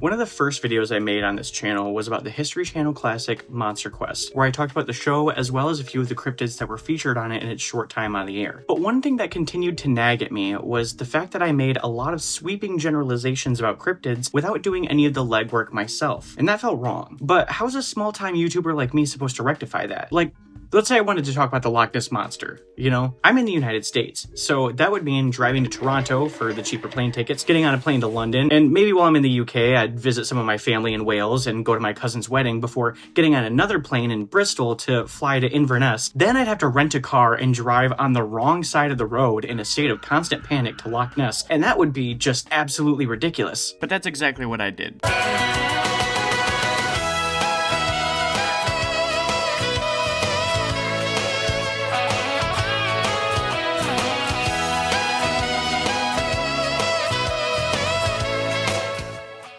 One of the first videos I made on this channel was about the History Channel classic MonsterQuest, where I talked about the show as well as a few of the cryptids that were featured on it in its short time on the air. But one thing that continued to nag at me was the fact that I made a lot of sweeping generalizations about cryptids without doing any of the legwork myself, and that felt wrong. But how's a small-time YouTuber like me supposed to rectify that? Like, let's say I wanted to talk about the Loch Ness Monster, you know? I'm in the United States, so that would mean driving to Toronto for the cheaper plane tickets, getting on a plane to London, and maybe while I'm in the UK, I'd visit some of my family in Wales and go to my cousin's wedding before getting on another plane in Bristol to fly to Inverness. Then I'd have to rent a car and drive on the wrong side of the road in a state of constant panic to Loch Ness, and that would be just absolutely ridiculous. But that's exactly what I did.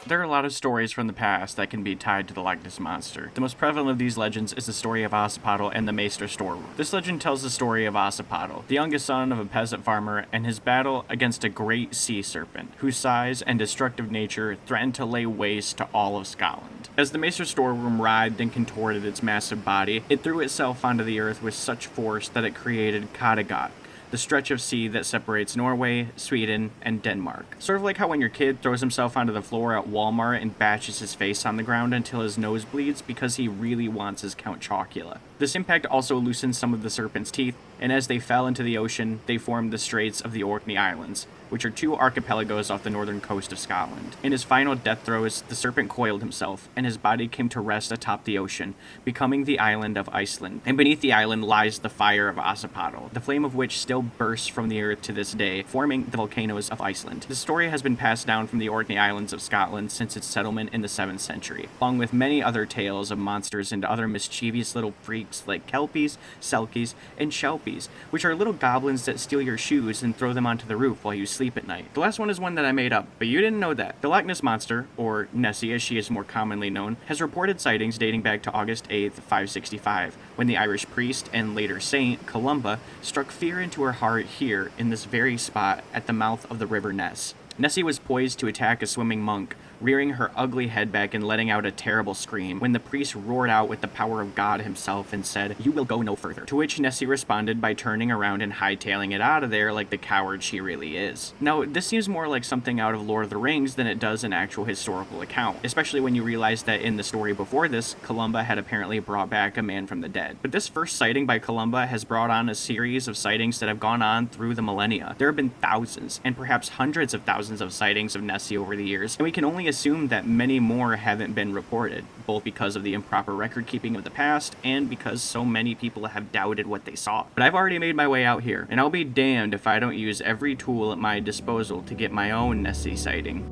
There are a lot of stories from the past that can be tied to the Loch Ness Monster. The most prevalent of these legends is the story of Ossipattle and the Maester Storeroom. This legend tells the story of Ossipattle, the youngest son of a peasant farmer, and his battle against a great sea serpent, whose size and destructive nature threatened to lay waste to all of Scotland. As the Maester Storeroom writhed and contorted its massive body, it threw itself onto the earth with such force that it created Kattegat, the stretch of sea that separates Norway, Sweden, and Denmark. Sort of like how when your kid throws himself onto the floor at Walmart and bashes his face on the ground until his nose bleeds because he really wants his Count Chocula. This impact also loosened some of the serpent's teeth, and as they fell into the ocean, they formed the Straits of the Orkney Islands, which are two archipelagos off the northern coast of Scotland. In his final death throes, the serpent coiled himself, and his body came to rest atop the ocean, becoming the island of Iceland. And beneath the island lies the fire of Ossipattle, the flame of which still bursts from the earth to this day, forming the volcanoes of Iceland. The story has been passed down from the Orkney Islands of Scotland since its settlement in the 7th century, along with many other tales of monsters and other mischievous little freaks like kelpies, selkies, and shelpies, which are little goblins that steal your shoes and throw them onto the roof while you sleep at night. The last one is one that I made up, but you didn't know that. The Loch Ness Monster, or Nessie as she is more commonly known, has reported sightings dating back to August 8th, 565, when the Irish priest and later saint, Columba, struck fear into her heart here in this very spot at the mouth of the River Ness. Nessie was poised to attack a swimming monk, rearing her ugly head back and letting out a terrible scream, when the priest roared out with the power of God himself and said, "You will go no further." To which Nessie responded by turning around and hightailing it out of there like the coward she really is. Now, this seems more like something out of Lord of the Rings than it does an actual historical account, especially when you realize that in the story before this, Columba had apparently brought back a man from the dead. But this first sighting by Columba has brought on a series of sightings that have gone on through the millennia. There have been thousands, and perhaps hundreds of thousands of sightings of Nessie over the years, and we can only assume that many more haven't been reported, both because of the improper record keeping of the past and because so many people have doubted what they saw. But I've already made my way out here, and I'll be damned if I don't use every tool at my disposal to get my own Nessie sighting.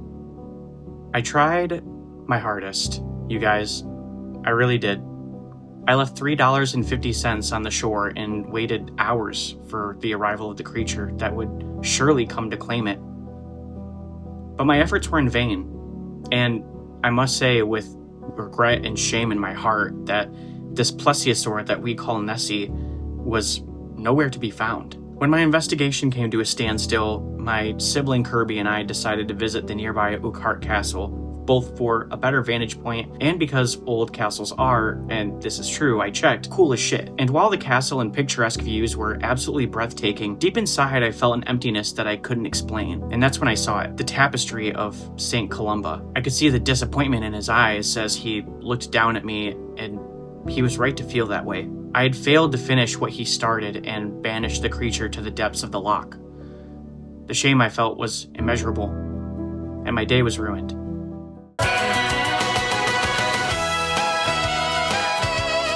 I tried my hardest, you guys. I really did. I left $3.50 on the shore and waited hours for the arrival of the creature that would surely come to claim it. But my efforts were in vain. And I must say with regret and shame in my heart that this plesiosaur that we call Nessie was nowhere to be found. When my investigation came to a standstill, my sibling Kirby and I decided to visit the nearby Ughart Castle, both for a better vantage point and because old castles are, and this is true, I checked, cool as shit. And while the castle and picturesque views were absolutely breathtaking, deep inside I felt an emptiness that I couldn't explain. And that's when I saw it, the tapestry of St. Columba. I could see the disappointment in his eyes as he looked down at me, and he was right to feel that way. I had failed to finish what he started and banished the creature to the depths of the loch. The shame I felt was immeasurable, and my day was ruined.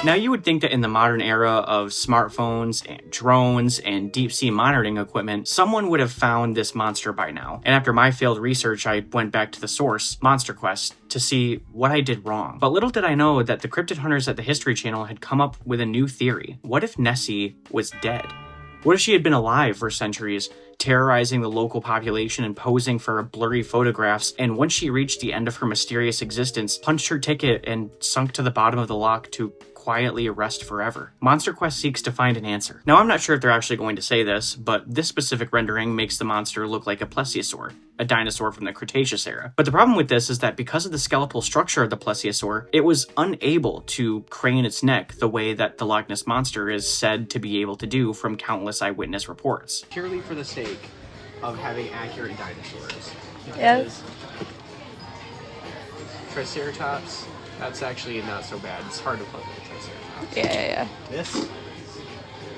Now, you would think that in the modern era of smartphones and drones and deep-sea monitoring equipment, someone would have found this monster by now. And after my failed research, I went back to the source, MonsterQuest, to see what I did wrong. But little did I know that the cryptid hunters at the History Channel had come up with a new theory. What if Nessie was dead? What if she had been alive for centuries, terrorizing the local population and posing for blurry photographs, and once she reached the end of her mysterious existence, punched her ticket and sunk to the bottom of the loch to quietly rest forever? MonsterQuest seeks to find an answer. Now, I'm not sure if they're actually going to say this, but this specific rendering makes the monster look like a plesiosaur, a dinosaur from the Cretaceous era. But the problem with this is that because of the skeletal structure of the plesiosaur, it was unable to crane its neck the way that the Loch Ness Monster is said to be able to do from countless eyewitness reports. Purely for the sake of having accurate dinosaurs. Yes. Triceratops, that's actually not so bad. It's hard to plug with a Triceratops. Yeah. This?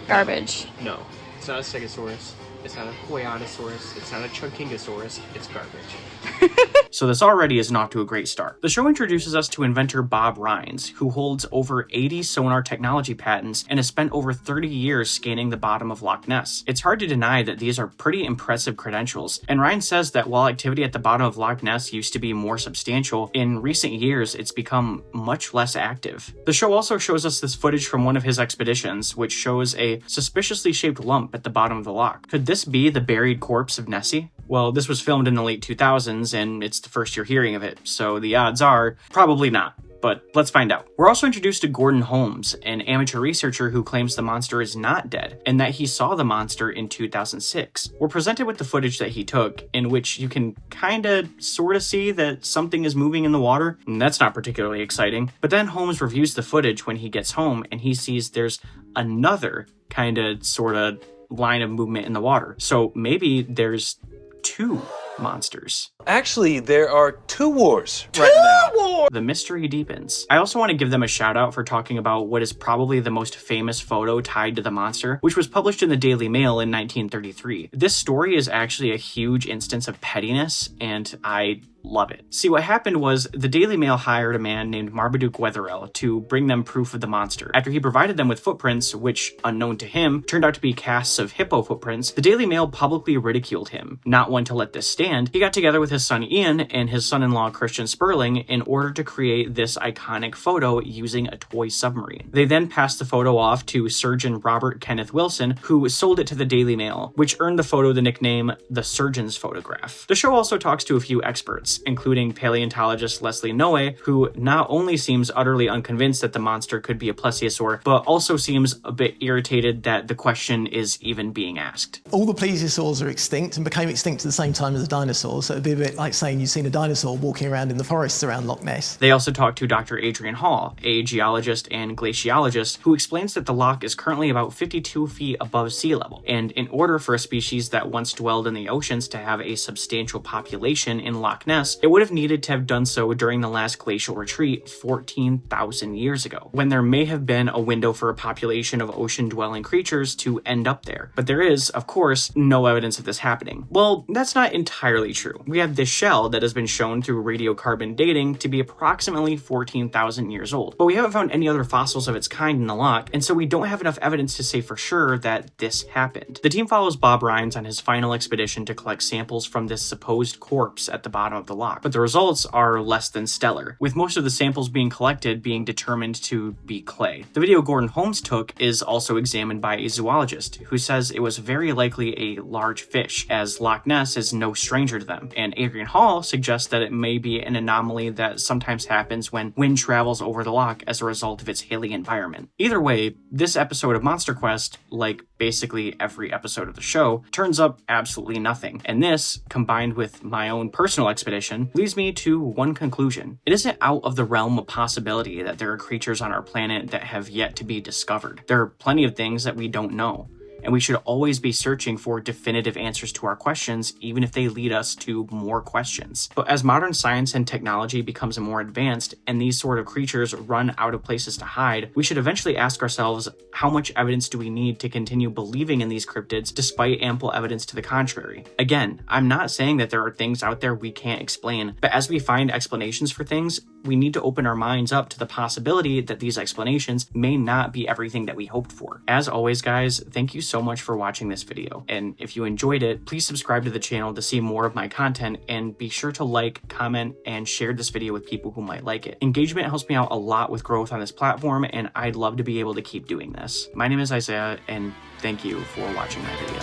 Garbage. No. It's not a Stegosaurus. It's not a Hueonosaurus. It's not a Chunkingosaurus. It's garbage. So this already isn't off to a great start. The show introduces us to inventor Bob Rines, who holds over 80 sonar technology patents and has spent over 30 years scanning the bottom of Loch Ness. It's hard to deny that these are pretty impressive credentials, and Rines says that while activity at the bottom of Loch Ness used to be more substantial, in recent years it's become much less active. The show also shows us this footage from one of his expeditions, which shows a suspiciously shaped lump at the bottom of the loch. Could this be the buried corpse of Nessie? Well, this was filmed in the late 2000s, and it's the first you're hearing of it, so the odds are probably not. But let's find out. We're also introduced to Gordon Holmes, an amateur researcher who claims the monster is not dead, and that he saw the monster in 2006. We're presented with the footage that he took, in which you can kinda sorta see that something is moving in the water, and that's not particularly exciting. But then Holmes reviews the footage when he gets home, and he sees there's another kinda sorta line of movement in the water. So maybe there's two monsters. Actually, there are two wars right now. The mystery deepens. I also want to give them a shout out for talking about what is probably the most famous photo tied to the monster, which was published in the Daily Mail in 1933. This story is actually a huge instance of pettiness, and I love it. See, what happened was the Daily Mail hired a man named Marmaduke Wetherell to bring them proof of the monster. After he provided them with footprints, which, unknown to him, turned out to be casts of hippo footprints, the Daily Mail publicly ridiculed him. Not one to let this stand, he got together with his son Ian and his son-in-law Christian Sperling in order to create this iconic photo using a toy submarine. They then passed the photo off to surgeon Robert Kenneth Wilson, who sold it to the Daily Mail, which earned the photo the nickname the surgeon's photograph. The show also talks to a few experts, including paleontologist Leslie Noe, who not only seems utterly unconvinced that the monster could be a plesiosaur, but also seems a bit irritated that the question is even being asked. All the plesiosaurs are extinct and became extinct at the same time as the dinosaurs, so it'd be a bit like saying you've seen a dinosaur walking around in the forests around Loch Ness. They also talked to Dr. Adrian Hall, a geologist and glaciologist, who explains that the loch is currently about 52 feet above sea level, and in order for a species that once dwelled in the oceans to have a substantial population in Loch Ness, it would have needed to have done so during the last glacial retreat 14,000 years ago, when there may have been a window for a population of ocean-dwelling creatures to end up there. But there is, of course, no evidence of this happening. Well, that's not entirely true. We have this shell that has been shown through radiocarbon dating to be approximately 14,000 years old, but we haven't found any other fossils of its kind in the loch, and so we don't have enough evidence to say for sure that this happened. The team follows Bob Rines on his final expedition to collect samples from this supposed corpse at the bottom of the loch, but the results are less than stellar, with most of the samples being collected being determined to be clay. The video Gordon Holmes took is also examined by a zoologist, who says it was very likely a large fish, as Loch Ness is no stranger to them, and Adrian Hall suggests that it may be an anomaly that sometimes happens when wind travels over the loch as a result of its hilly environment. Either way, this episode of MonsterQuest, like basically every episode of the show, turns up absolutely nothing, and this, combined with my own personal expedition, leads me to one conclusion. It isn't out of the realm of possibility that there are creatures on our planet that have yet to be discovered. There are plenty of things that we don't know, and we should always be searching for definitive answers to our questions, even if they lead us to more questions. But as modern science and technology becomes more advanced, and these sort of creatures run out of places to hide, we should eventually ask ourselves, how much evidence do we need to continue believing in these cryptids despite ample evidence to the contrary? Again, I'm not saying that there are things out there we can't explain, but as we find explanations for things, we need to open our minds up to the possibility that these explanations may not be everything that we hoped for. As always, guys, thank you so much for watching this video, and if you enjoyed it, please subscribe to the channel to see more of my content, and be sure to like, comment, and share this video with people who might like it. Engagement helps me out a lot with growth on this platform, and I'd love to be able to keep doing this. My name is Isaiah, and thank you for watching my video.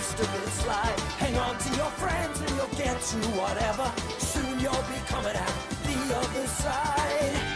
twist a bit slide. Hang on to your friends and you'll get to whatever. Soon you'll be coming out the other side.